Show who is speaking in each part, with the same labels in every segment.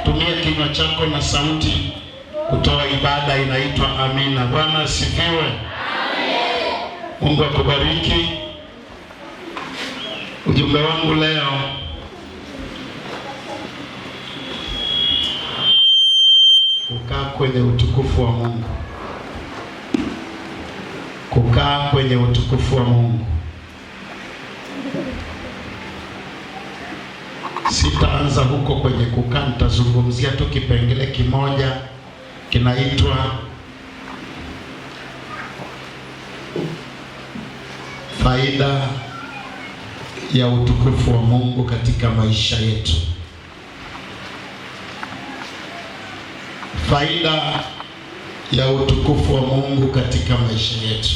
Speaker 1: tumia kinywa chako na sauti kutoa ibada inaitwa amina. Bwana asifiwe. Amen. Mungu akubariki. Ujumbe wangu leo kukaa kwenye utukufu wa Mungu. Kukaa kwenye utukufu wa Mungu. Sitaanza huko kwenye kukaa, nitazungumzia tu kipengele kimoja kinaitwa faida ya utukufu wa Mungu katika maisha yetu. Faida ya utukufu wa Mungu katika maisha yetu.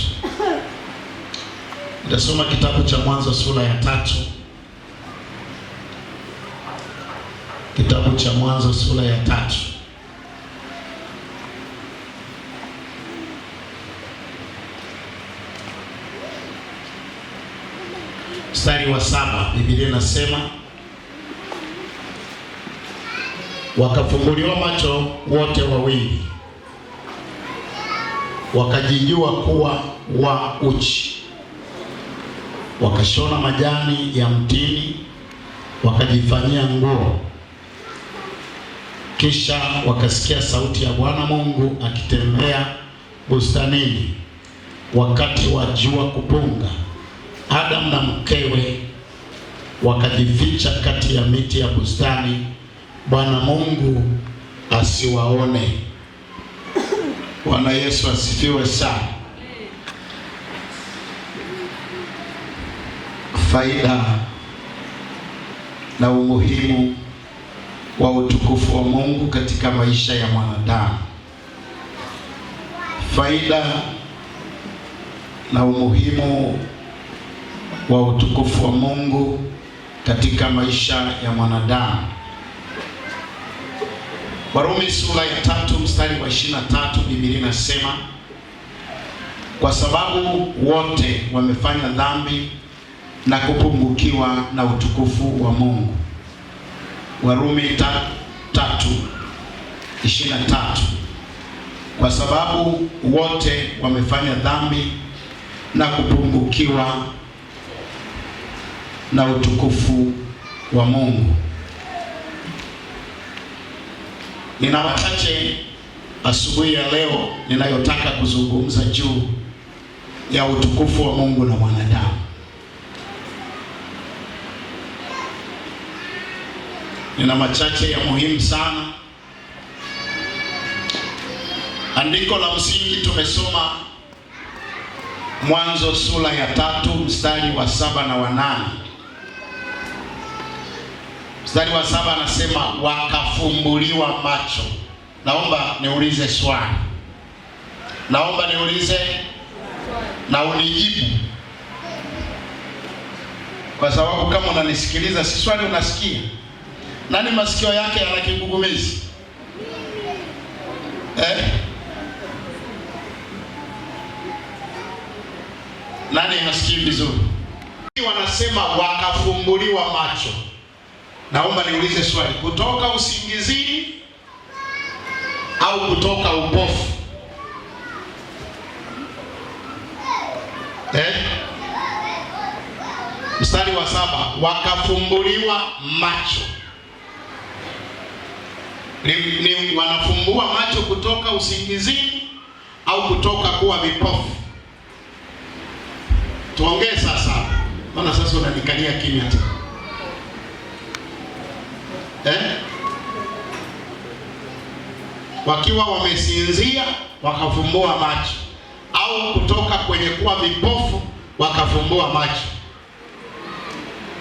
Speaker 1: Nitasoma kitabu cha Mwanzo sura ya 3. Kitabu cha Mwanzo sura ya 3. Mstari wa 7, Biblia inasema wakafumbuliwa macho wote wawili, wakajijua kuwa wa uchi, wakashona majani ya mtini, wakajifanyia nguo. Kisha wakasikia sauti ya Bwana Mungu akitembea bustanini wakati wa jua kupunga. Adam na mkewe wakajificha kati ya miti ya bustani, Bwana Mungu asiwaone. Bwana Yesu asifiwe sana. Faida na umuhimu wa utukufu wa Mungu katika maisha ya mwanadamu. Faida na umuhimu wa utukufu wa Mungu katika maisha ya mwanadamu. Warumi sura ya 3 mstari wa 23, Biblia inasema kwa sababu wote wamefanya dhambi na kupungukiwa na utukufu wa Mungu. Warumi 3:23, kwa sababu wote wamefanya dhambi na kupungukiwa na utukufu wa Mungu. Nina machache asubuhi ya leo ninayotaka kuzungumza juu ya utukufu wa Mungu na mwanadamu. Nina machache ya muhimu sana. Andiko la msingi tumesoma Mwanzo sura ya 3 mstari wa 7 na wa 8. Mstari wa 7 anasema wakafumbuliwa macho. Naomba niulize swali. Naomba niulize na unijibu. Kwa sababu kama unanisikiliza si swali unasikia. Nani masikio yake yana kigugumizi? Nani hasikii vizuri? Wanasema wakafumbuliwa macho. Naomba niulize swali, kutoka usingizini au kutoka upofu? Mstari wa 7, wakafumbuliwa macho. Ni wanafumbua macho kutoka usingizini au kutoka kuwa vipofu? Tuongee sasa. Maana sasa unanikalia kimya tu. Wakiwa wamesinzia wakafumbua macho, au kutoka kwenye kuwa vipofu wakafumbua macho?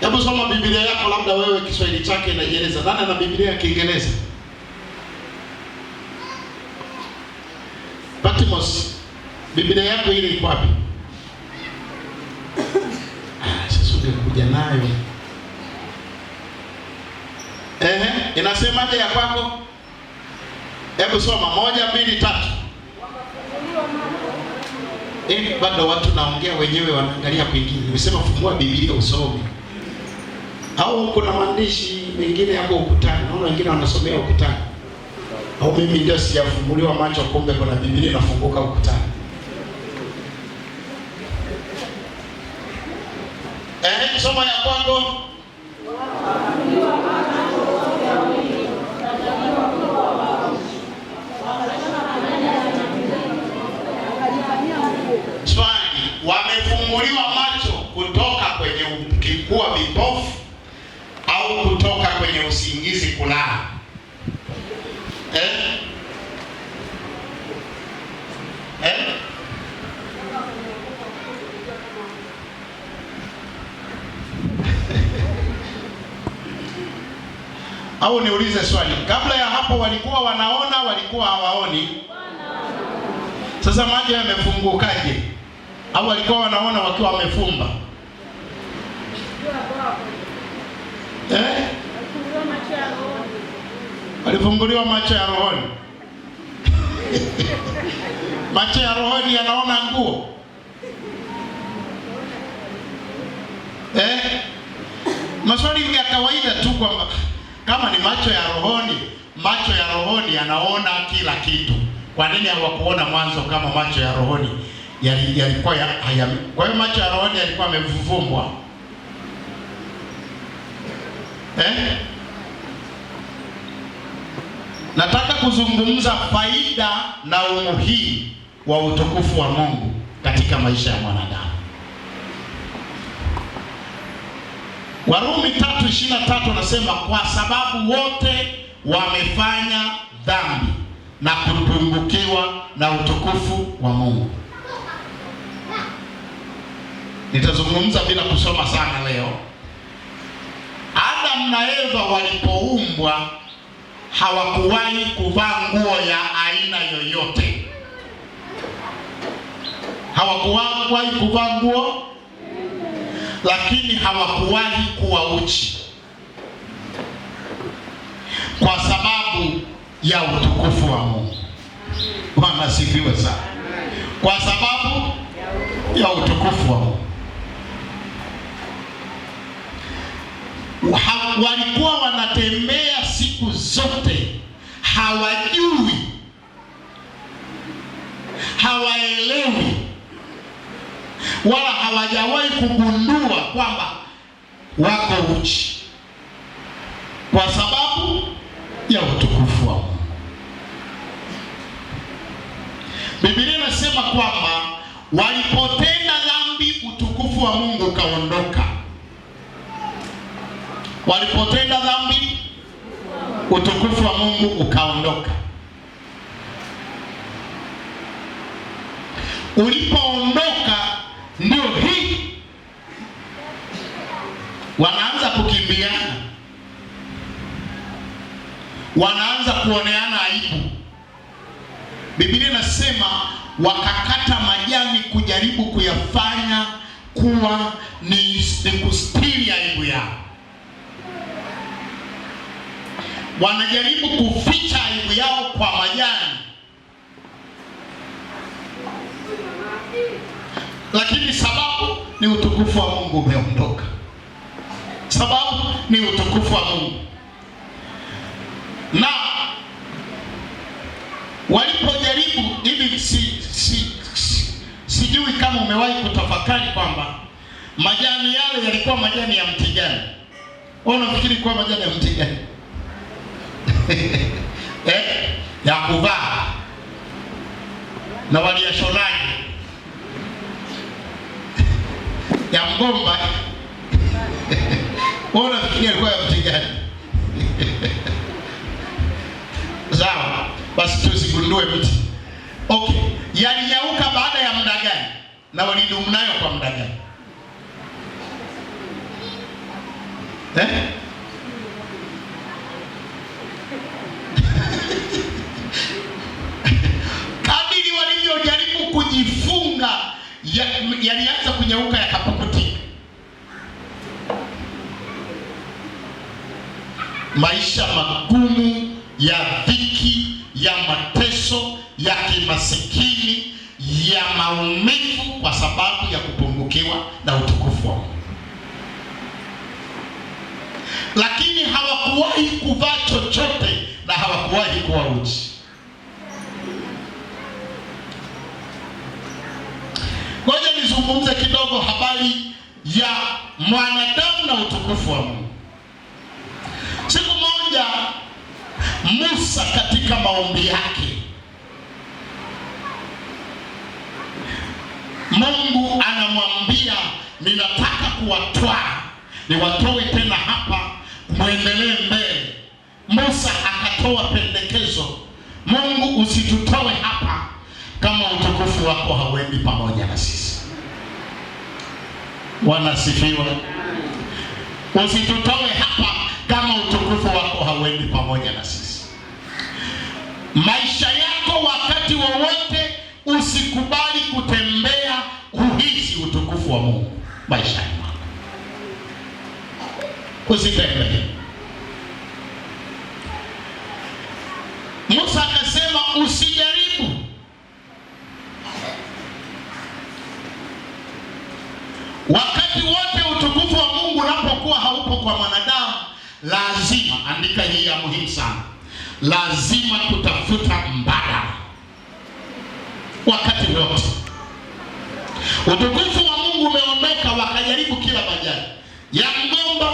Speaker 1: Hebu soma Biblia yako, labda wewe Kiswahili chake inaeleza. Nani na Biblia ya Kiingereza? Patmos, Biblia yako ile iko wapi? Sasa ungekuja nayo. Inasemaje ya kwako? Hebu soma 1, 2, 3. Bado watu naongea wenyewe wanaangalia kwingine. Nimesema fungua Biblia usome. Au kuna maandishi mengine yako ukutani. Naona wengine wanasomea ukutani. Au mimi ndio sijafumbuliwa macho, kumbe kuna Biblia inafunguka ukutani. Soma ya kwangu. Swali, wamefumbuliwa macho kutoka kwenye kikuwa vipofu au kutoka kwenye usingizi kulala? Au niulize swali, kabla ya hapo walikuwa wanaona, walikuwa hawaoni? Sasa macho yamefungukaje? Au walikuwa wanaona wakiwa wamefumba? Walifunguliwa macho ya rohoni. Macho ya rohoni yanaona nguo? Maswali ya kawaida tu, kwamba kama ni macho ya rohoni yanaona kila kitu, kwa nini hawakuona mwanzo kama macho ya rohoni yalikuwa kwa hiyo macho ya rohoni yalikuwa yamefumbwa? Nataka kuzungumza faida na umuhimu wa utukufu wa Mungu katika maisha ya mwanadamu. Warumi 3:23 anasema, kwa sababu wote wamefanya dhambi na kupungukiwa na utukufu wa Mungu. Nitazungumza bila kusoma sana leo. Adam na Eva walipoumbwa hawakuwahi kuvaa nguo ya aina yoyote. Hawakuwahi kuvaa nguo, lakini hawakuwahi kuwa uchi, kwa sababu ya utukufu wa Mungu. Bwana asifiwe sana. Kwa sababu ya utukufu wa Mungu. Walikuwa wanatembea siku zote, hawajui, hawaelewi, wala hawajawahi kugundua kwamba wako uchi, kwa sababu ya utukufu wa Mungu. Biblia inasema kwamba walipotenda dhambi, utukufu wa Mungu ukaondoka. Walipotenda dhambi, utukufu wa Mungu ukaondoka. Ulipoondoka, ndio hii wanaanza kukimbiana, wanaanza kuoneana aibu. Biblia inasema wakakata majani kujaribu kuyafanya kuwa ni kustiri aibu yao. Wanajaribu kuficha aibu yao kwa majani, lakini sababu ni utukufu wa Mungu umeondoka. Sababu ni utukufu wa Mungu. Na walipojaribu hivi, sijui kama umewahi kutafakari kwamba majani yale yalikuwa majani ya mti gani? Unafikiri kwa majani ya mti gani? Ya kuvaa. Na waliyashonaje? Ya mgomba. Unafikiri alikuwa ya mti gani? Sawa, basi tusigundue mti. Okay, yalinyauka baada ya muda gani? Na walidumu nayo kwa muda gani? Kadiri walivyojaribu kujifunga, yalianza kunyauka, yakapukutika. Maisha magumu ya dhiki, ya mateso, ya kimasikini, ya maumivu, kwa sababu ya kupungukiwa na utukufu wa Mungu. Lakini hawaku kuvaa chochote na hawakuwahi kuwa uchi. Ngoja nizungumze kidogo habari ya mwanadamu na utukufu wa Mungu. Siku moja Musa katika maombi yake, Mungu anamwambia, ninataka kuwatwaa, niwatoe tena hapa, muendelee mbele. Musa akatoa pendekezo, Mungu, usitutoe hapa kama utukufu wako hauendi pamoja na sisi. Wanasifiwa. Usitutoe hapa kama utukufu wako hauendi pamoja na sisi. Maisha yako wakati wowote usikubali kutembea kuhisi utukufu wa Mungu maishani mwako. Usitembee. Musa akasema usijaribu. Wakati wote utukufu wa Mungu unapokuwa haupo kwa mwanadamu, lazima, andika hii ya muhimu sana, lazima kutafuta mbadala. Wakati wote utukufu wa Mungu umeondoka, wakajaribu kila majani ya mgomba.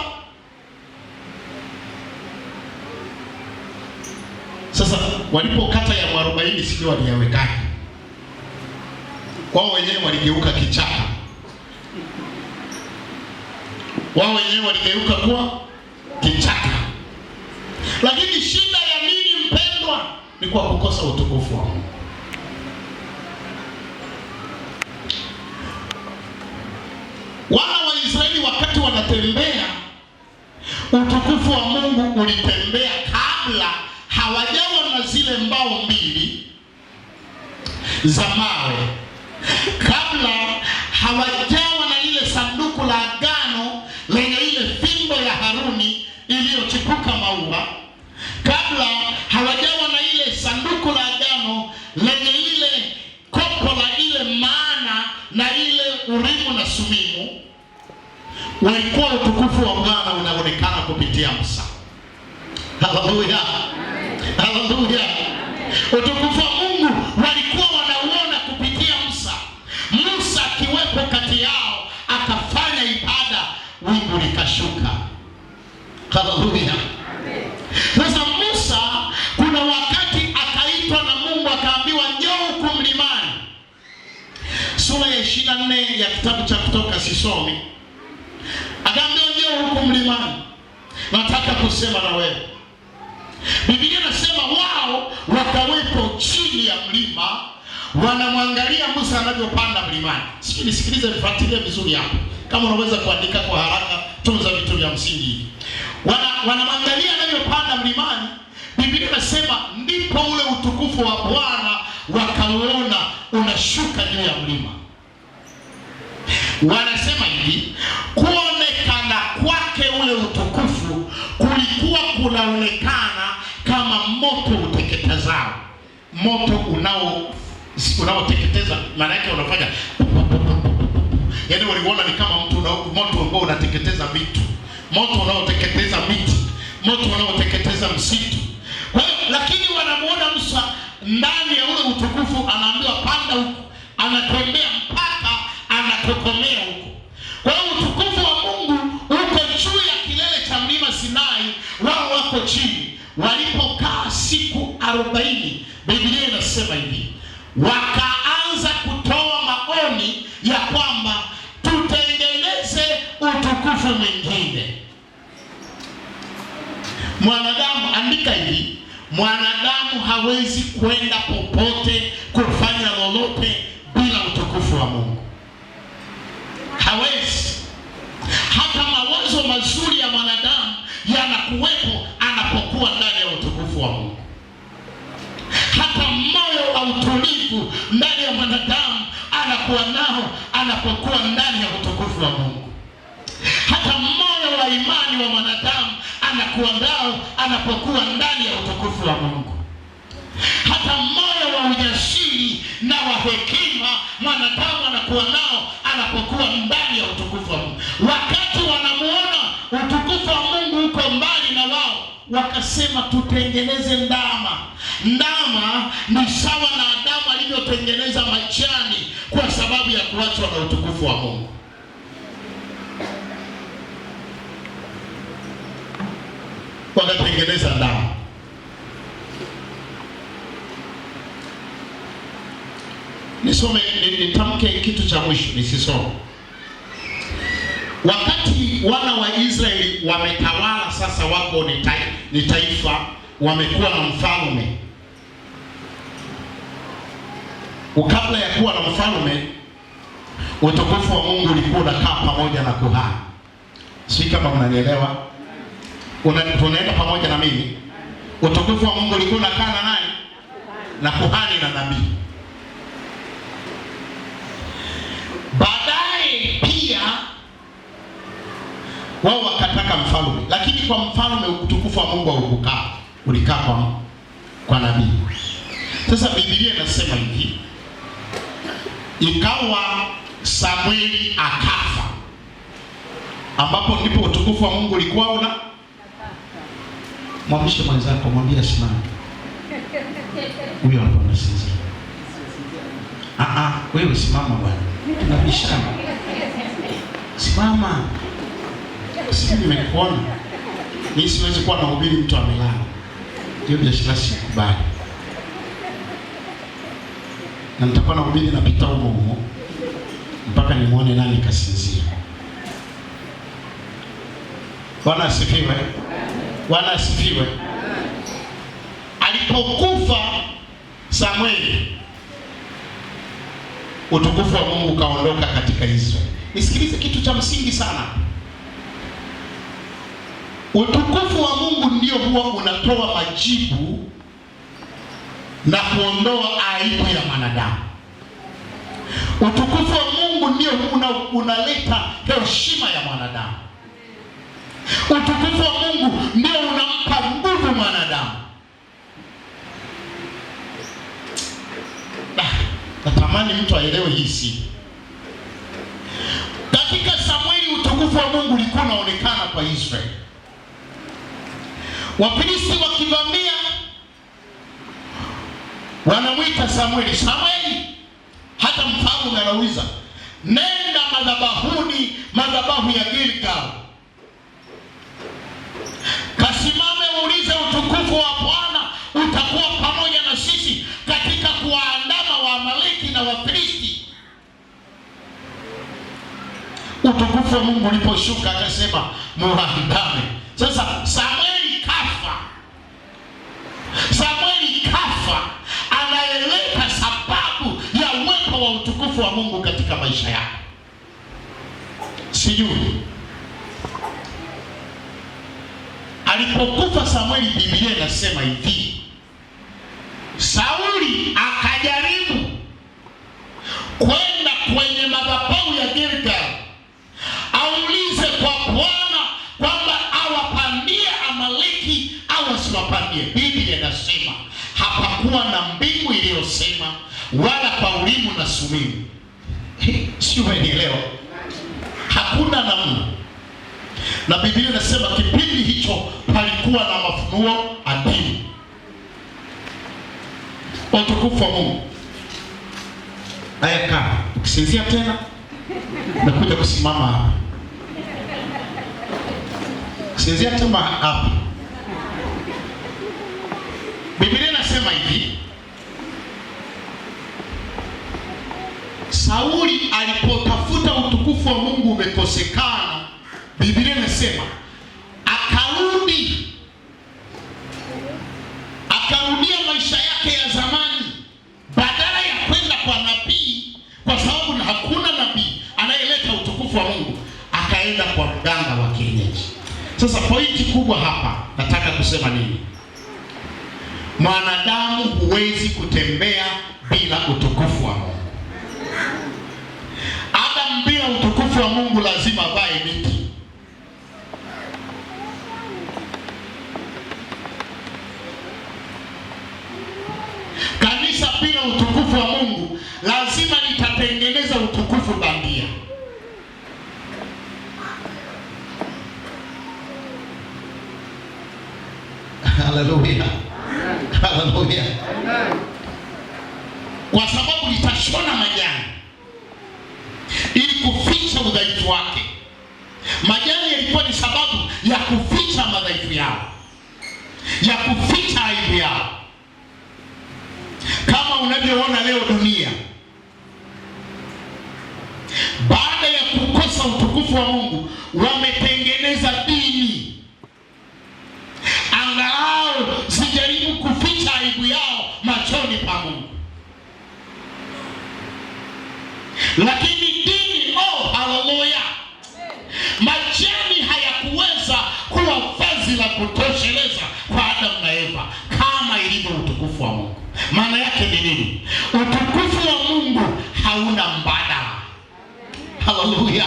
Speaker 1: Sasa walipokata ya mwarobaini, sio waliyawekaje? Wao wenyewe waligeuka kichaka, wao wenyewe waligeuka kuwa kichaka. Lakini shida ya nini mpendwa? Ni kwa kukosa utukufu wa Mungu. Wana wa Israeli wakati wanatembea, utukufu wa Mungu ulitembea kabla hawajawa na zile mbao mbili za mawe, kabla hawajawa na ile sanduku la agano lenye ile fimbo ya Haruni iliyochipuka maua, kabla hawajawa na ile sanduku la agano lenye ile kopo la ile mana na ile Urimu na Sumimu, walikuwa utukufu wa Bwana unaonekana kupitia Musa. Haleluya. Haleluya. Utukufu wa Mungu walikuwa wanauona kupitia Musa. Musa akiwepo kati yao akafanya ibada, wingu likashuka. Haleluya. Sasa Musa kuna wakati akaitwa na Mungu akaambiwa njoo huku mlimani. Sura ya 24 ya kitabu cha Kutoka sisomi. Akaambiwa njoo huku mlimani, nataka kusema na wewe. Biblia inasema wao wakawepo chini ya mlima wanamwangalia Musa anavyopanda mlimani. Nisikilize, nifuatilie vizuri hapo. Kama unaweza kuandika kwa haraka, tunza vitu vya msingi. Wanamwangalia anavyopanda mlimani. Biblia inasema ndipo ule utukufu wa Bwana wakauona unashuka juu ya mlima. Wanasema hivi, kuonekana kwake ule utukufu kulikuwa kunaonekana kama moto uteketezao. Moto unaoteketeza, maana yake unafanya, yaani waliona ni kama moto ambao unateketeza vitu, moto unaoteketeza miti, moto unaoteketeza msitu. Kwa hiyo lakini wanamuona Musa ndani ya ule utukufu, anaambiwa panda huko, anatembea mpaka anatokomea huko. Kwa hiyo utukufu wa Mungu uko juu ya kilele cha mlima Sinai, wao wako chini. Walipokaa siku 40, Biblia inasema hivi, wakaanza kutoa maoni ya kwamba tutengeneze utukufu mwingine. Mwanadamu, andika hivi, mwanadamu hawezi kwenda popote kufanya lolote bila utukufu wa Mungu. Hawezi. Hata mawazo mazuri ya mwanadamu yanakuwepo anapokuwa ndani ya utukufu wa Mungu. Hata moyo wa utulivu ndani ya mwanadamu anakuwa nao anapokuwa ndani ya utukufu wa Mungu. Hata moyo wa imani wa mwanadamu anakuwa nao anapokuwa ndani ya utukufu wa Mungu. Hata moyo wa ujasiri na wa hekima mwanadamu anakuwa nao anapokuwa ndani ya utukufu wa Mungu. Wakati wanamuona utukufu wa Mungu uko mbali na wao, wakasema tutengeneze ndama. Ndama ni sawa na Adamu alivyotengeneza majani kwa sababu ya kuachwa na utukufu wa Mungu. Wakatengeneza ndama. Nisome, nitamke kitu cha mwisho nisisome. Wakati wana wa Israeli wametawala sasa, wako ni taifa, wamekuwa na mfalme. Kabla ya kuwa na mfalme, utukufu wa Mungu ulikuwa unakaa pamoja na kuhani. Sio kama mnanielewa? Tunaenda pamoja na mimi. Utukufu wa Mungu ulikuwa unakaa na nani? Na kuhani na nabii. Baadaye pia wao wakataka mfalme, lakini kwa mfalme utukufu wa Mungu haukukaa, ulikaa kwa nabii. Sasa Biblia inasema hivi, ikawa Samueli akafa, ambapo ndipo utukufu wa Mungu ulikuwa una. Mwamshe mwenzako, mwambie simama. Huyo hapo anasinzia. Wewe simama bwana. Tunabishana. Simama. Sisi nimekuona. Mimi siwezi kuwa nahubiri mtu amelala. Hiyo biashara sikubali. Na nitakuwa nahubiri napita huko mpaka nimuone nani kasinzia. Bwana asifiwe. Bwana asifiwe. Alipokufa Samueli, utukufu wa Mungu kaondoka katika Israeli. Nisikilize kitu cha msingi sana. Utukufu wa Mungu ndio huwa unatoa majibu na kuondoa aibu ya mwanadamu. Utukufu wa Mungu ndio unaleta heshima ya mwanadamu. Utukufu wa Mungu ndio unampa nguvu mwanadamu. Natamani mtu aelewe hii si. Katika Samueli utukufu wa Mungu ulikuwa unaonekana kwa Israeli. Wafilisti wakivamia, wanamwita Samueli, Samueli. Hata mfalme anauliza, nenda madhabahuni, madhabahu ya Gilgal, kasimame uulize utukufu wa Bwana utakuwa pamoja na sisi katika kuwaandama Waamaleki na Wafilisti. Utukufu wa Mungu uliposhuka akasema muandame. Sasa Samueli kafa. Samueli kafa, anaeleta sababu ya uwepo wa utukufu wa Mungu katika maisha yako. Sijui alipokufa Samueli, Biblia inasema hivi, Sauli akajaribu kwenda kwenye madhabahu ya Gilgal aulize kwa Bwana kwamba awapandie Amaleki au asiwapandie. Biblia inasema hapakuwa na mbingu iliyosema wala kwa ulimu na sumimu. Sio, umeelewa? Hakuna namna. Na Biblia inasema kipindi hicho palikuwa na mafunuo adimu. Utukufu wa Mungu. Aya kaa, ukisinzia tena nakuja kusimama hapa. Ukisinzia tena hapa. Biblia inasema hivi, Sauli alipotafuta utukufu wa Mungu umekosekana, Biblia inasema akarudia maisha yake ya zamani. Badala ya kwenda kwa nabii, kwa sababu hakuna nabii anayeleta utukufu wa Mungu, akaenda kwa mganga wa kienyeji. Sasa pointi kubwa hapa nataka kusema nini? Mwanadamu huwezi kutembea bila utukufu wa Mungu. Adam bila utukufu wa Mungu lazima vae miti. Kanisa bila utukufu wa Mungu lazima litatengeneza utukufu bandia. Haleluya, haleluya. Kwa sababu litashona majani ili kuficha udhaifu wake. Majani yalikuwa ni sababu ya kuficha madhaifu yao, ya kuficha aibu yao. Kama unavyoona leo dunia, baada ya kukosa utukufu wa Mungu, wametengeneza dini angalau zijaribu kuficha aibu yao machoni pa Mungu. Lakini dini, oh haleluya, majani hayakuweza kuwa vazi la kutosheleza kwa Adamu na Eva kama ilivyo utukufu wa Mungu. Maana yake ni nini? Utukufu wa Mungu hauna mbadala. Haleluya.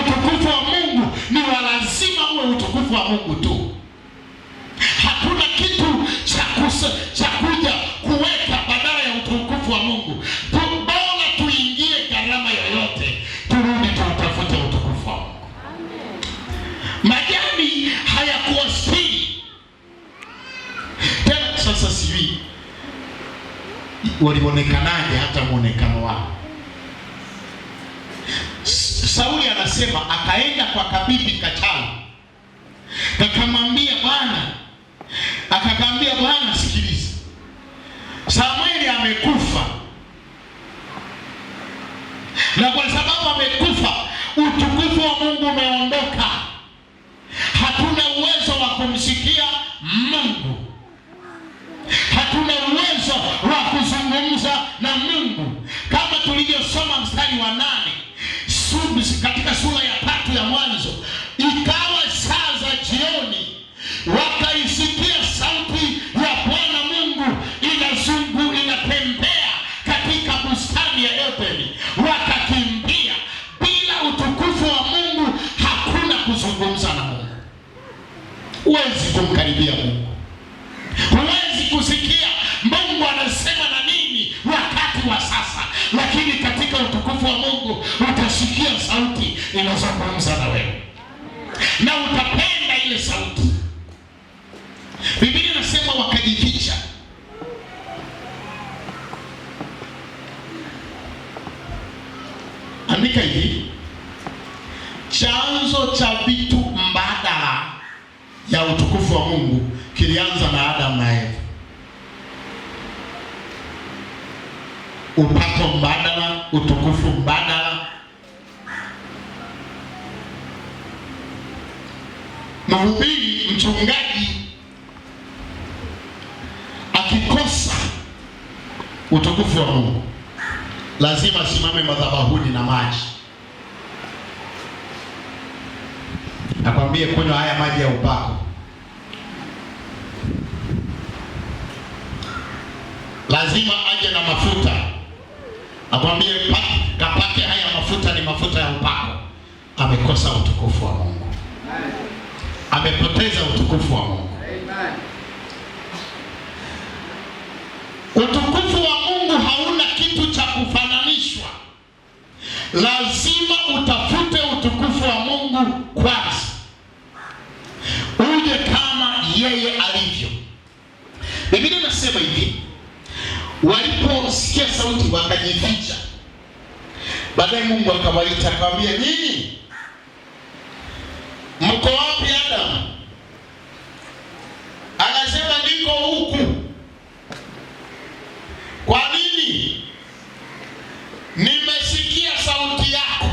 Speaker 1: Utukufu wa Mungu ni wa lazima uwe utukufu wa Mungu tu. Hakuna kitu cha kuja kuweka badala ya utukufu wa Mungu. Bora tuingie gharama yoyote, turudi tutafute utukufu wa Mungu. Majani hayakuwa siri. Tena sasa sijui walionekanaje hata muonekano wao. Sauli anasema akaenda kwa kabibi kachawi, akamwambia Bwana, akaambia Bwana, sikiliza, Samueli amekufa, na kwa sababu amekufa utukufu wa Mungu umeondoka. Hatuna uwezo wa kumsikia Mungu, hatuna uwezo wa kuzungumza na Mungu, kama tulivyosoma mstari wa 8 katika sura ya 3 ya Mwanzo. Ikawa saa za jioni, wakaisikia sauti ya Bwana Mungu inatembea katika bustani ya Edeni, wakakimbia. Bila utukufu wa Mungu hakuna kuzungumza na Mungu. Huwezi kumkaribia Mungu, huwezi kusikia Mungu anasema na nini wakati wa sasa. Lakini katika utukufu wa Mungu utasikia sauti inazungumza na wewe, na utapenda ile sauti. Biblia inasema wakajificha. Andika hivi, chanzo cha vitu mbadala ya utukufu wa Mungu kilianza na Adamu na Eva. Upako mbadala, utukufu mbadala. Mhubiri, mchungaji akikosa utukufu wa Mungu lazima asimame madhabahuni na maji, akwambie kunywa haya maji ya upako. Lazima aje na mafuta, akwambie kapake haya mafuta, ni mafuta ya upako. Amekosa utukufu wa Mungu, amepoteza utukufu wa Mungu. Utukufu wa Mungu hauna kitu cha kufananishwa. Lazima utafute utukufu wa Mungu kwanza, uje kama yeye alivyo. Biblia inasema hivi, waliposikia sauti wakajificha. Baadaye Mungu akawaita, akamwambia, nini? Mko wapi Adamu? Akasema, niko huku. Kwa nini? Nimesikia sauti yako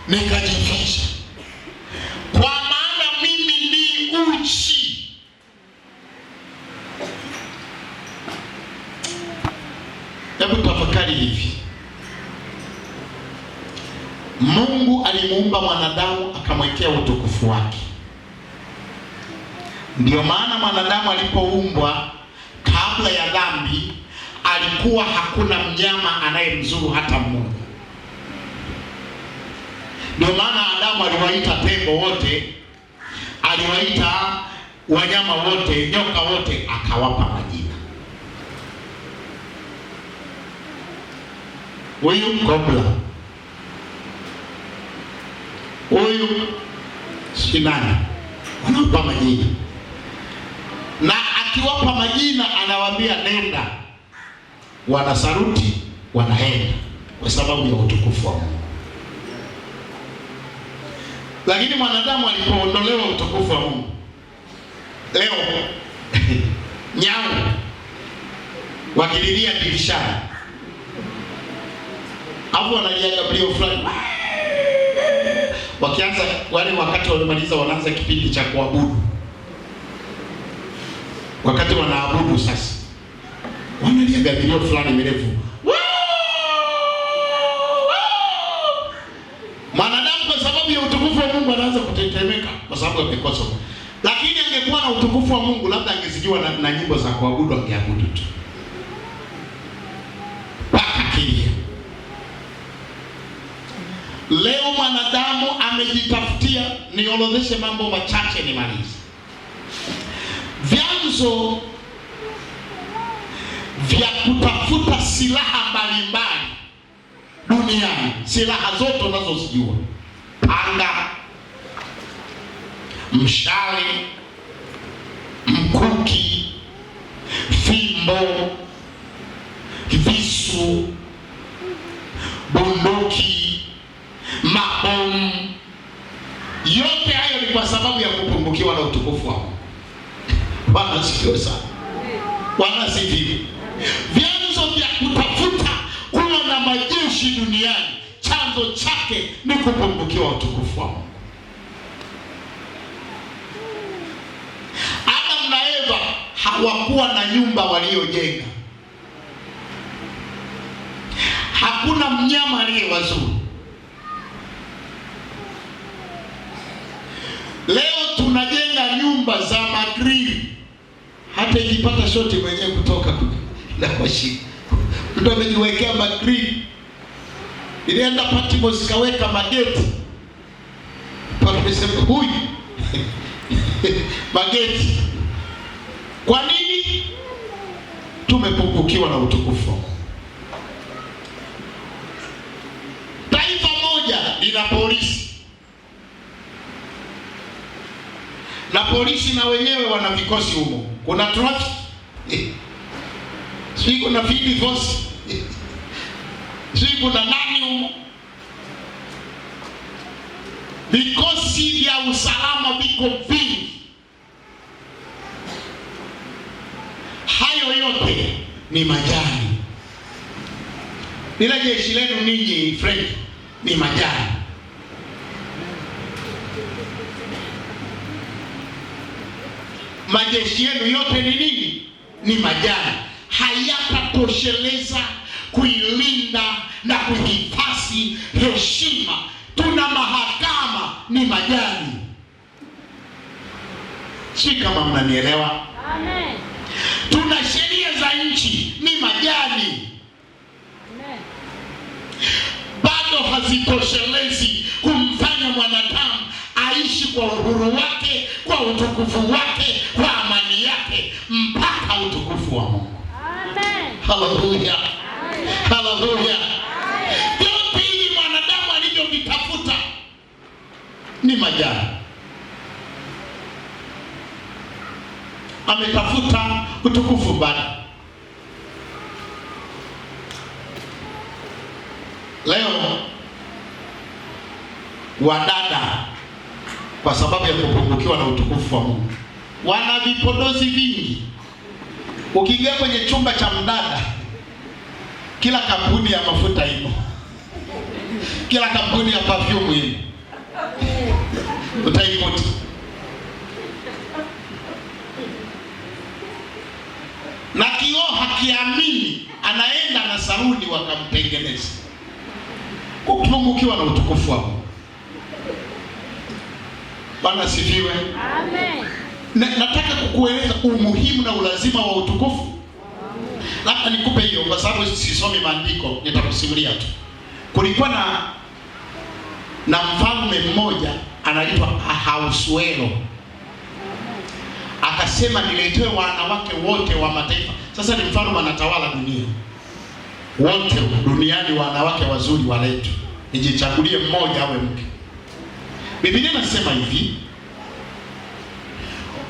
Speaker 1: nikajificha, kwa maana mimi ni uchi. Hebu tafakari hivi, Mungu alimuumba mwanadamu akamwekea utukufu wake. Ndio maana mwanadamu alipoumbwa kabla ya dhambi alikuwa hakuna mnyama anayemzuru hata mmoja. Ndio maana Adamu aliwaita tembo wote, aliwaita wanyama wote, nyoka wote, akawapa majina. Huyu kobra, huyu sinani, wanawapa majina. akiwapa majina anawaambia nenda, wanasaruti, wanaenda kwa sababu ya utukufu wa Mungu. Lakini mwanadamu alipoondolewa utukufu wa Mungu, leo nyau wakililia dirishani, hapo wanalia Gabriel fulani, wakianza wale, wakati walimaliza wanaanza kipindi cha kuabudu. Wakati wanaabudu sasa, wanalia Gabriel fulani mirefu. Mwanadamu kwa sababu ya utukufu wa Mungu anaanza kutetemeka kwa sababu amekosa. Lakini angekuwa na utukufu wa Mungu, labda angezijua na nyimbo za kuabudu, angeabudu tu. Akilia. Leo mwanadamu amejitafutia, niorodheshe mambo machache nimalize. Vyanzo vya kutafuta silaha mbalimbali duniani, silaha zote unazozijua: panga, mshale, mkuki, fimbo, visu, bunduki, mabomu. Yote hayo ni kwa sababu ya kupungukiwa na utukufu wa Mungu. Bwana asifiwe sana. Bwana asifiwe. Vyanzo vya kutafuta kuwa na majeshi duniani, chanzo chake ni kupungukiwa utukufu wa Mungu. Adam na Eva hawakuwa na nyumba waliojenga. Hakuna mnyama aliyewazuru. Leo tunajenga nyumba za magrili, hata ikipata shoti mwenyewe kutoka na washi. Mtu amejiwekea magrili. Nilienda Patmos kaweka mageti. Tumesema huyu mageti. Kwa nini? Tumepungukiwa na utukufu. Taifa moja lina polisi, na polisi na wenyewe wana vikosi humo. Kuna traffic, sijui kuna field force, sijui kuna nani humo. Vikosi vya usalama viko vingi. Hayo yote ni majani. Ila jeshi lenu ninyi friend ni majani. Majeshi yenu yote ni nini? Ni majani. Hayatatosheleza kuilinda na kuhifadhi heshima. Tuna mahakama, ni majani. Si kama mnanielewa? Amen. Tuna sheria za nchi, ni majani. Amen. Bado hazitoshelezi kumfanya mwanadamu aishi kwa uhuru wake, kwa utukufu wake, kwa amani yake, mpaka utukufu wa Mungu. Amen. Haleluya. Haleluya. Yote hili mwanadamu alivyovitafuta ni majani. Ametafuta utukufu bado. Leo wadada, kwa sababu ya kupungukiwa na utukufu wa Mungu, wana vipodozi vingi. Ukiingia kwenye chumba cha mdada, kila kampuni ya mafuta ipo, kila kampuni ya perfume ipo, utaikuta. Na kioo hakiamini, anaenda na saluni wakamtengeneza. Kupungukiwa na utukufu wa Mungu. Bwana sifiwe. Amen. Nataka kukueleza umuhimu na ulazima wa utukufu. Labda nikupe hiyo kwa sababu sisomi maandiko, nitakusimulia tu. Kulikuwa na mfalme mmoja anaitwa Ahasuero. Akasema niletewe wanawake wote wa mataifa. Sasa ni mfalme anatawala dunia. Wote duniani wanawake wazuri waletwe. Nijichagulie mmoja awe mke. Biblia inasema hivi,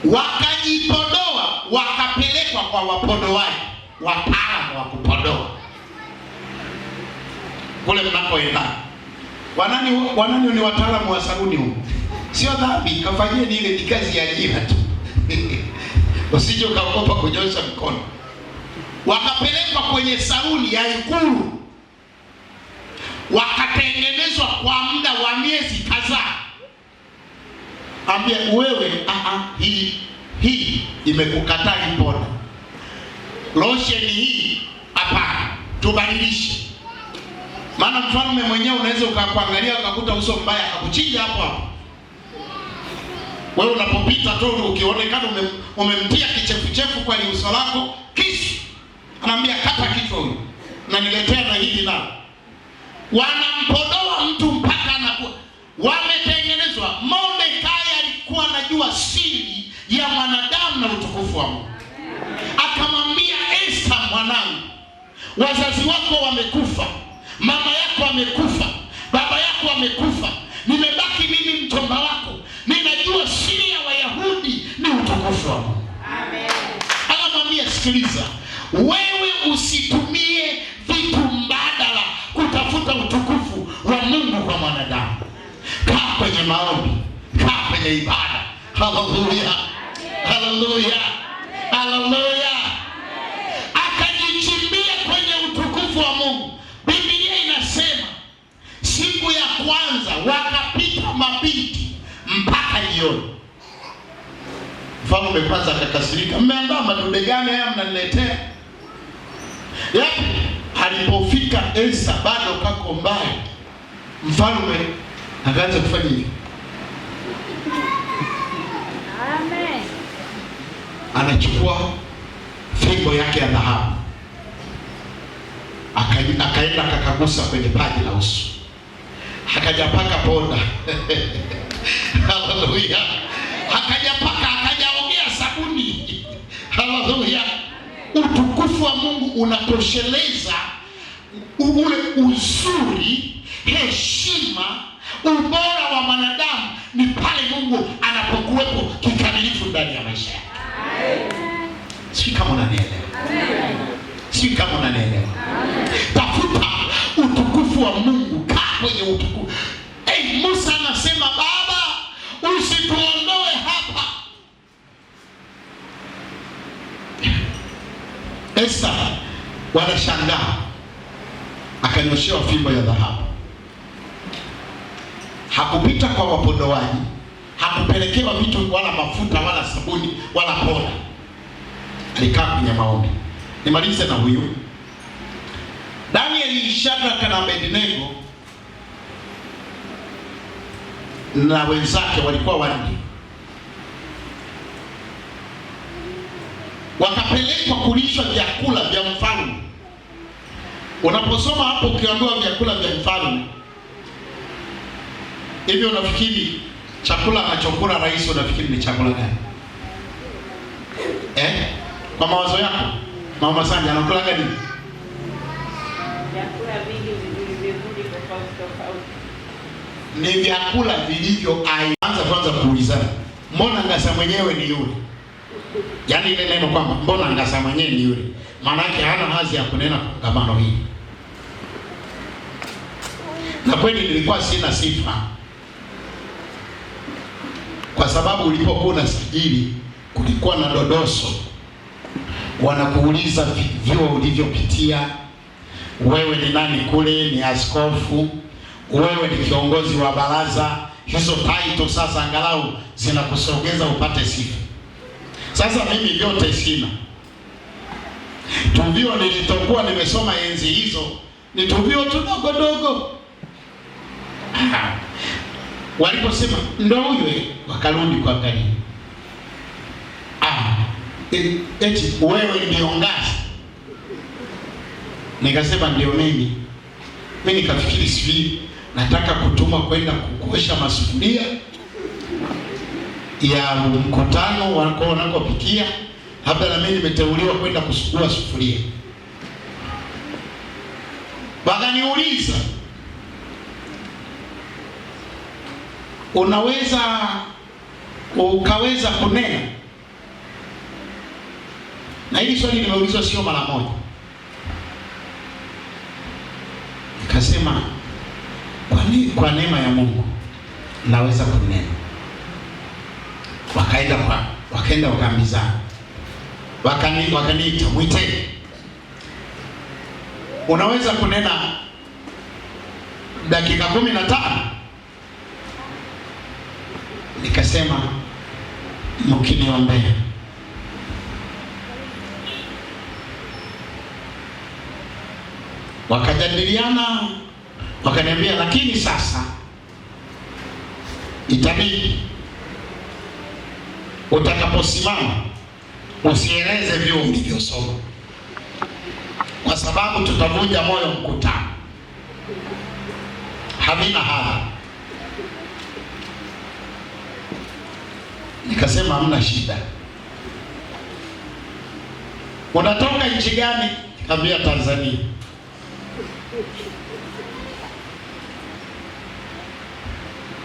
Speaker 1: wakajipodoa wakapelekwa kwa wapodoaji, wataalamu wa kupodoa. Kule mnakoenda wanani ni wataalamu wa sabuni huko. Sio dhambi, kafanyeni, ile ni kazi ya ajira tu. Usije ukaogopa kunyosha mkono. Wakapelekwa kwenye saluni ya Ikulu, wakatengenezwa kwa muda wa miezi kadhaa. Ambia wewe, hii imekukataa ipona. Lotion hii hapana, tubadilishe. Maana mfalme mwenyewe unaweza ukakuangalia ukakuta uso mbaya akakuchinja hapo hapo. Wewe unapopita tu ukionekana umemtia kichefuchefu kwa uso lako, kisu anambia kata kichwa huyu na niletea na hili na. Wanampodoa mtu mpaka anakuwa wametengenezwa. Mordekai alikuwa anajua siri ya mwanadamu na utukufu wa Mungu. Akamwambia Esther, mwanangu, wazazi wako wamekufa, mama yako amekufa, baba yako amekufa, nimebaki mimi mtomba wako, ninajua siri ya Wayahudi ni utukufu wa Mungu. Amen. Anamwambia sikiliza, wewe usitumie vitu mbadala kutafuta utukufu wa Mungu kwa mwanadamu. Kaa kwenye maombi, kaa kwenye ibada. Haleluya, haleluya, haleluya. Akajichimbia kwenye utukufu wa Mungu. Biblia inasema siku ya kwanza wakapita mabinti mpaka jioni. Mfalme kwanza akakasirika, mmeandaa madude gani haya mnaniletea? Yapi? Alipofika Esther bado kako mbali, mfalme akaanza kufanya hivi. Amen. Anachukua fimbo yake ya dhahabu, akaenda akakagusa kwenye paji la uso, akajapaka poda. Haleluya. Akajapaka, akajaongea sabuni. Haleluya. Utukufu wa Mungu unatosheleza ule uzuri, heshima, ubora wa mwanadamu ni pale Mungu anapokuwepo kikamilifu ndani ya maisha yake. Si kama unanielewa? Si kama unanielewa? Tafuta utukufu wa Mungu, kaa kwenye utukufu. Musa anasema, Baba, usituondoe hapa. Esther wanashangaa, akanyoshewa fimbo ya dhahabu. Hakupita kwa wapodoaji, hakupelekewa vitu wala mafuta wala sabuni wala poda. Alikaa kwenye maombi. Nimalize na huyu Danieli, Shadraka na Abednego na wenzake walikuwa wanne. Wakapelekwa kulishwa vyakula vya mfalme. Unaposoma hapo ukiambiwa vyakula vya mfalme, hivyo unafikiri chakula anachokula rais unafikiri ni chakula gani? Kwa mawazo yako, Mama Sanja anakula gani?
Speaker 2: Vyakula vingi vilivyo tofauti.
Speaker 1: Ni vyakula vilivyo kwanza kuulizana, mbona ngasa mwenyewe ni yule? Yaani ile neno kwamba mbona ngasa mwenyewe ni yule, maana yake hana hazi ya kunena kongamano hili. Na kweli nilikuwa sina sifa, kwa sababu ulipokuwa unasajili kulikuwa na dodoso, wanakuuliza vyuo ulivyopitia, wewe ni nani kule, ni askofu, wewe ni kiongozi wa baraza. Hizo title sasa angalau zinakusogeza upate sifa. Sasa mimi vyote sina. Tuvio nilitokuwa nimesoma enzi hizo ni tuvio tudogo dogo. Waliposema ndo huyo, wakarudi kwa gari. Eti wewe ndio ngazi? Nikasema ndio mimi. Mimi nikafikiri sivi nataka kutuma kwenda kuosha masufuria ya mkutano wanakopikia, labda na mimi nimeteuliwa kwenda kusugua sufuria. Wakaniuliza, ukaweza kunena? Na hili swali nimeulizwa sio mara moja. Nikasema kwa neema ya Mungu naweza kunena. Wakaenda wakaambizana. Wakaniita, mwite. Unaweza kunena dakika 15? Nikasema mkiniombea. Wakajadiliana, wakaniambia lakini sasa itabidi utakaposimama usieleze vile ulivyosoma, kwa sababu tutavunja moyo mkutano. Havina hadha. Nikasema hamna shida. Unatoka nchi gani? Nikamwambia Tanzania.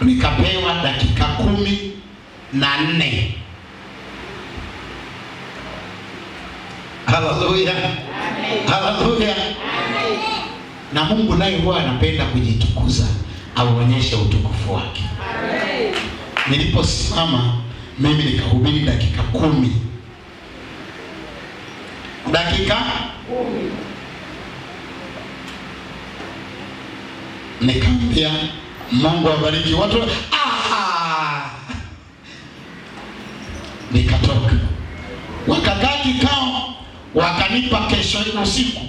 Speaker 1: Nikapewa dakika 14. Haleluya. Haleluya. Na Mungu naye huwa anapenda kujitukuza, auonyeshe utukufu wake. Amen. Niliposimama mimi nikahubiri dakika 10. Dakika 10. Nikamwambia Mungu awabariki watu. Nikatoka. Wakakaa kikao, wakanipa kesho usiku,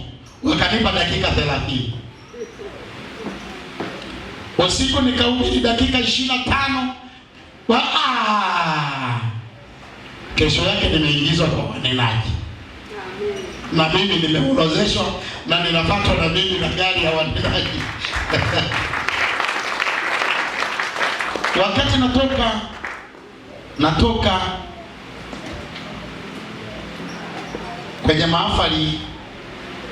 Speaker 1: wakanipa dakika 30. Usiku nikahubiri dakika 25. Kesho yake nimeingizwa kwa wanenaji. Na mimi nimeorozeshwa na ninafuatwa na mimi na gari ya wanenaji. Wakati natoka kwenye mahafali,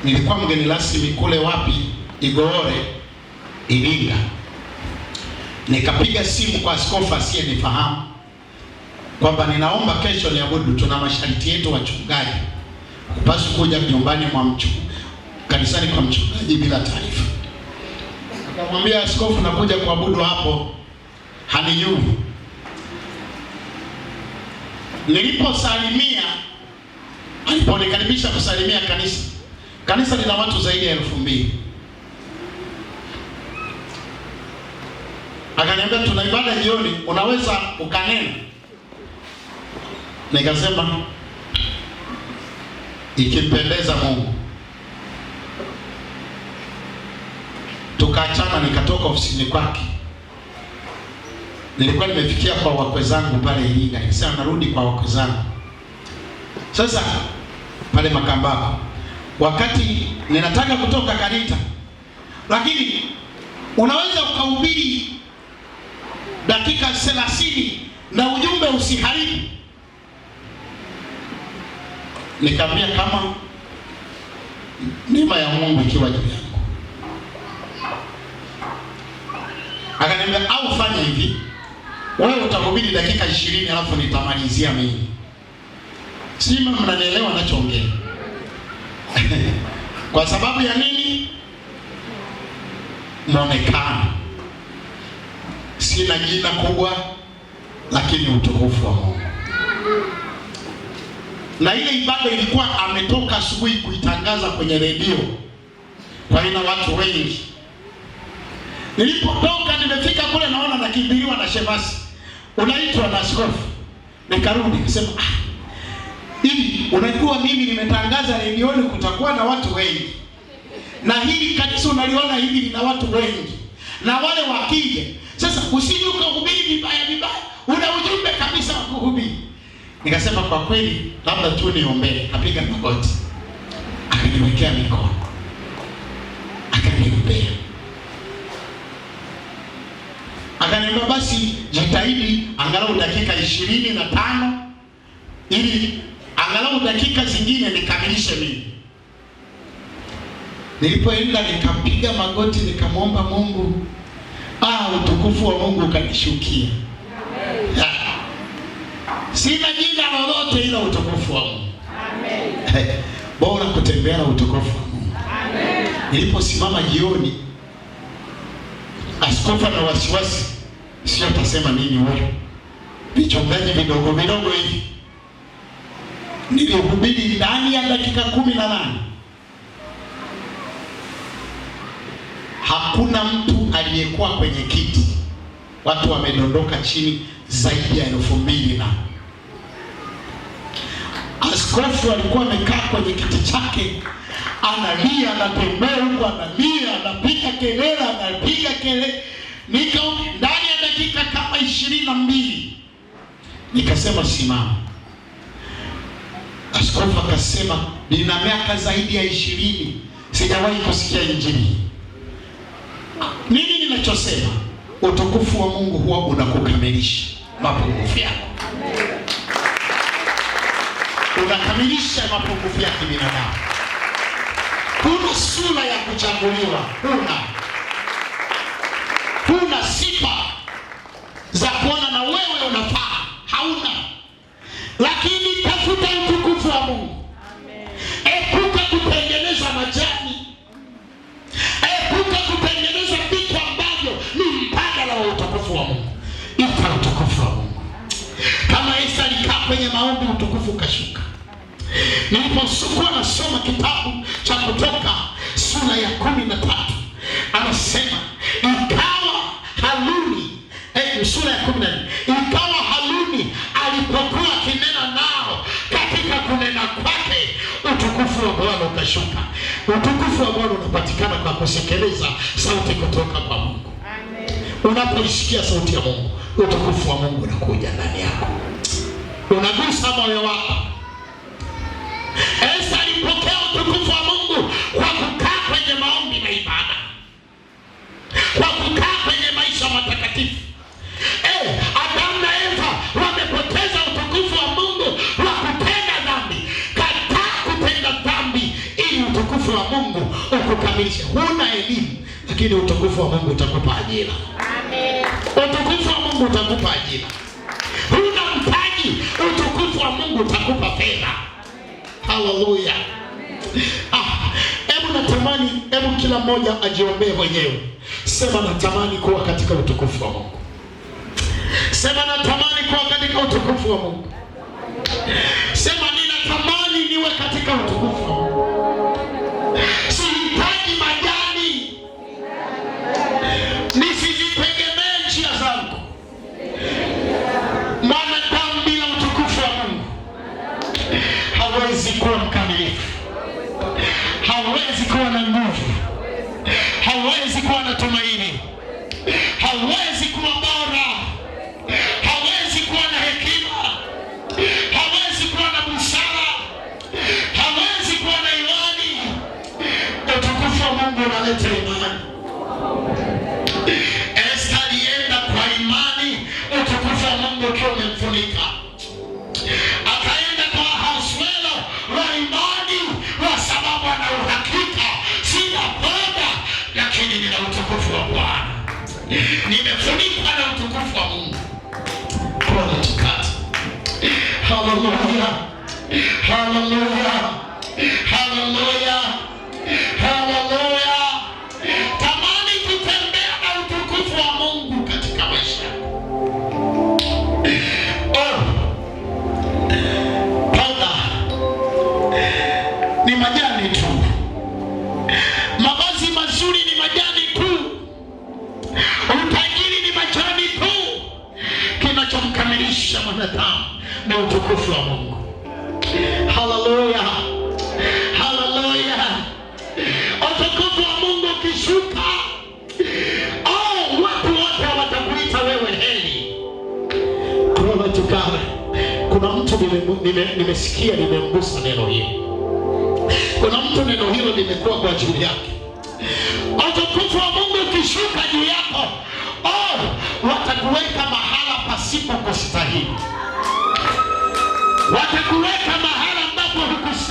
Speaker 1: nilikuwa mgeni rasmi kule Igoore, Iringa. Nikapiga simu kwa askofu asiyenifahamu kwamba ninaomba kesho niabudu, tuna masharti yetu wachungaji. Hupaswi kuja nyumbani mwa kanisani kwa mchungaji bila taarifa. Nikamwambia askofu, nakuja kuabudu hapo, hanijui. Niliposalimia, aliponikaribisha kusalimia kanisa lina watu zaidi ya 2000. Akaniambia tuna ibada jioni, unaweza ukanena? Nikasema ikimpendeza Mungu. Tukaachana, nikatoka ofisini kwake. Nilikuwa nimefikia kwa wakwe zangu pale Iringa. Nikasema narudi kwa wakwe zangu. Sasa pale Makambako, wakati ninataka kutoka kanisa, lakini unaweza ukahubiri dakika 30 na ujumbe usiharibu. Nikamwambia kama neema ya Mungu ikiwa juu yangu. Akaniambia au fanya hivi, wewe utahubiri dakika 20 alafu nitamalizia mimi. Sima, mnanielewa ninachoongea? Kwa sababu ya nini? Muonekano. Sina jina kubwa, lakini utukufu wa Mungu. Na ile ibada ilikuwa ametoka asubuhi kuitangaza kwenye redio, kwa ina watu wengi. Nilipotoka nimefika kule, naona nakimbiliwa na shemasi, unaitwa na askofu. Nikarudi nikasema hivi, unajua mimi nimetangaza redioni kutakuwa na watu wengi, na hili kanisa unaliona hivi lina watu wengi, na wale wakija sasa usije ukahubiri vibaya, una ujumbe kabisa wa kuhubiri. Nikasema kwa kweli labda tu niombee. Apiga magoti, akaniwekea mikono, akaniombea, akaniambia basi jitahidi angalau dakika 25 ili angalau dakika zingine nikamilishe mimi. Nilipoenda nikapiga magoti, nikamwomba Mungu, utukufu wa Mungu ukanishukia. Sina jina lolote ila utukufu wa Mungu. Amen. Bora kutembea na utukufu wa Mungu.
Speaker 2: Amen.
Speaker 1: Niliposimama jioni, askofu na wasiwasi, sio atasema nini huyo, vichungaji vidogo vidogo hivi. Nilihubiri ndani ya dakika 18. Hakuna mtu aliyekuwa kwenye kiti, watu wamedondoka chini zaidi ya 2000 na askofu alikuwa amekaa kwenye kiti chake, analia, anatembea huko, analia, anapiga kelele. Ndani ya dakika kama 22 nikasema simama. Askofu akasema, nina miaka zaidi ya 20 sijawahi kusikia injili. Nini ninachosema? Utukufu wa Mungu huwa unakukamilisha mapungufu yako. Unakamilisha mapungufu ya kibinadamu. Huna sura ya kuchaguliwa, huna sifa za kuona na wewe unafaa, hauna. Lakini tafuta utukufu wa Mungu. Epuka kutengeneza majani, epuka kutengeneza vitu ambavyo ni mbadala wa utukufu wa Mungu. Ita utukufu wa Mungu. Kama Esta alikaa kwenye maombi, utukufu ukashuka. Nilipokuwa nasoma kitabu cha Kutoka sura ya 13, anasema ikawa Haruni, sura ya 14, ikawa Haruni alipokuwa akinena nao, katika kunena kwake utukufu wa Bwana ukashuka. Utukufu wa Bwana unapatikana kwa kusikiliza sauti kutoka kwa Mungu. Amen. Unapoisikia sauti ya Mungu, utukufu wa Mungu unakuja ndani yako, unagusa moyo wako. Esta alipokea utukufu wa Mungu kwa kukaa kwenye maombi na ibada, kwa kukaa kwenye maisha matakatifu. Adamu na Eva wamepoteza utukufu wa Mungu wa kutenda dhambi. Kataa kutenda dhambi ili utukufu wa Mungu ukukamilishe. Huna elimu, lakini utukufu wa Mungu utakupa ajira. Amen. Utukufu wa Mungu utakupa ajira. Huna mtaji, utukufu wa Mungu utakupa fedha. Haleluya. Hebu kila mmoja ajiombee mwenyewe. Sema, natamani kuwa katika utukufu wa Mungu. Sema, natamani kuwa katika utukufu wa Mungu. Sema, ninatamani niwe katika utukufu wa Mungu. Sihitaji majani, nisizitegemee njia zangu. Mwanadamu bila utukufu wa Mungu hawezi kuwa mkamilifu, hawezi kuwa na nguvu, hawezi kuwa na tumaini, hawezi kuwa bora, hawezi kuwa na hekima, hawezi kuwa na busara, hawezi kuwa na imani. Utukufu wa Mungu unaleta imani. Esta alienda kwa imani, utukufu wa Mungu ukiwa umemfunika. Akaenda kwa Ahasuero wa imani, kwa sababu ana uhakika, sina boda, lakini nina utukufu wa Bwana. Nimefunikwa na utukufu wa Mungu. Bwana tukate. Haleluya. Haleluya. Haleluya. Haleluya. Tamani kutembea na utukufu wa Mungu katika maisha. Fedha ni majani tu. Mavazi mazuri ni majani tu. Utajiri ni majani tu. Kinachomkamilisha mwanadamu ni utukufu wa Mungu. Haleluya. Haleluya. Utukufu wa Mungu ukishuka, watu wote watakuita wewe heri. Bwana tukare. Kuna mtu nimesikia nimemgusa neno hili. Kuna mtu neno hilo limekuwa kwa ajili yake. Utukufu wa Mungu ukishuka juu yako, watakuweka mahala pasipo kustahili. Watakuweka mahala ambapo hukustahili.